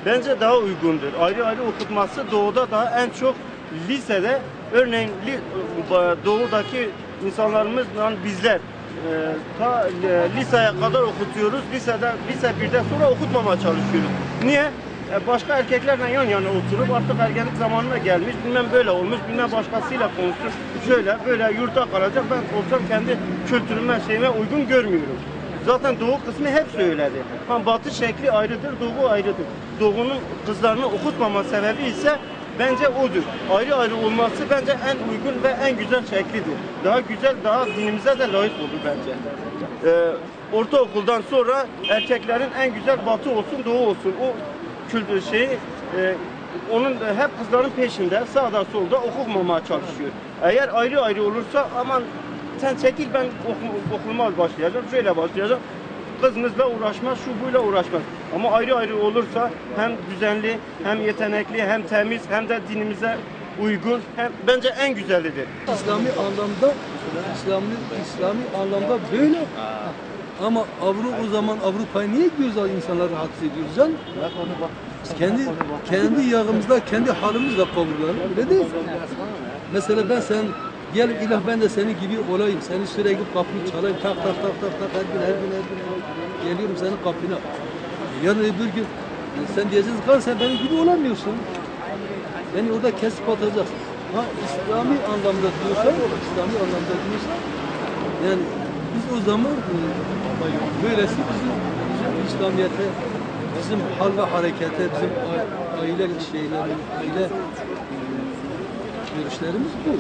bence daha uygundur. Ayrı ayrı okutması doğuda daha en çok lisede, örneğin doğudaki insanlarımızla bizler liseye kadar okutuyoruz. Lise 1'den sonra okutmamaya çalışıyoruz. Niye? Başka erkeklerle yan yana oturup artık ergenlik zamanına gelmiş, bilmem böyle olmuş, bilmem başkasıyla konuşmuş, şöyle böyle yurtta kalacak. Ben olsam kendi kültürüme, şeyime uygun görmüyorum. Zaten Doğu kısmı hep söyledi. Batı şekli ayrıdır, Doğu ayrıdır. Doğu'nun kızlarını okutmama sebebi ise bence odur. Ayrı ayrı olması bence en uygun ve en güzel şeklidir. Daha güzel, daha dinimize de layık olur bence. Ortaokuldan sonra erkeklerin en güzel Batı olsun, Doğu olsun. O kültür şeyi onun hep kızların peşinde, sağda solda okumamaya çalışıyor. Eğer ayrı ayrı olursa aman sen çekil, ben okumaya başlayacağım, şöyle başlayacağım. Kızımızla uğraşmaz, şu buyla uğraşmaz. Ama ayrı ayrı olursa hem düzenli, hem yetenekli, hem temiz, hem de dinimize uygun, hem bence en güzelidir. İslami anlamda böyle. Ama o zaman Avrupa'ya niye gidiyoruz, insanları haksız ediyoruz can? Kendi yağımızda, kendi halimizle kavrulur. Öyle değil. Mesela gel ilah ben de senin gibi olayım. Seni sürekli kapını çalayım. Tak her gün. Geliyorum senin kapına. Yarın öbür gün sen diyeceksin ki sen benim gibi olamıyorsun. Beni orada kesip atacaksın. İslami anlamda diyorsan, yani biz o zaman böylesi bizim İslamiyet'e, bizim hal ve harekete, bizim aile görüşlerimiz bu.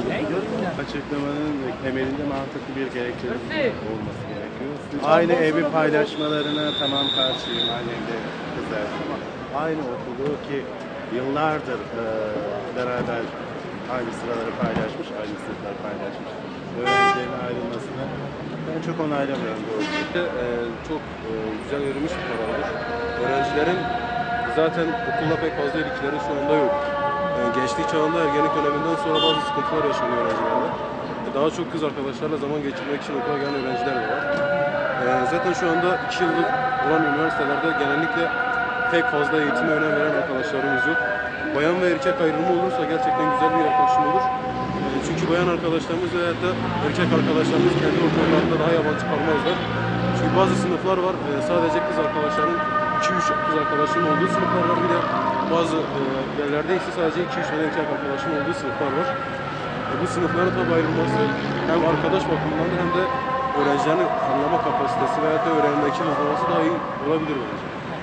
Açıklamanın temelinde mantıklı bir gerekçenin olması gerekiyor. Aynı evi paylaşmalarına tamam karşıyım, annemde kızar. Aynı okulu ki yıllardır beraber aynı sıraları paylaşmış, aynı sınıfları paylaşmış öğrencilerin ayrılmasını ben çok onaylamıyorum doğrusu. Çok güzel verilmiş bir karardır. Öğrencilerin zaten okulla pek fazla ilgileri şu anda yok. Gençlik çağında ergenlik döneminden sonra bazı sıkıntılar yaşanıyor öğrencilerle. Daha çok kız arkadaşlarla zaman geçirmek için okula gelen öğrenciler de var. Zaten şu anda 2 yıllık olan üniversitelerde genellikle pek fazla eğitime önem veren arkadaşlarımız yok. Bayan ve erkek ayrımı olursa gerçekten güzel bir yaklaşım olur. Çünkü bayan arkadaşlarımız veya da erkek arkadaşlarımız kendi ortamlarında daha yabancı kalmazlar. Çünkü bazı sınıflar var, sadece kız arkadaşların 2-3 kız arkadaşının olduğu sınıflar var. Bir de bazı yerlerde ise sadece 2-3 tane erkek arkadaşın olduğu sınıflar var. Bu sınıfların tabi ayrılması hem arkadaş bakımından hem de öğrencilerin anlama kapasitesi veya da öğrenme için daha iyi olabilir bence.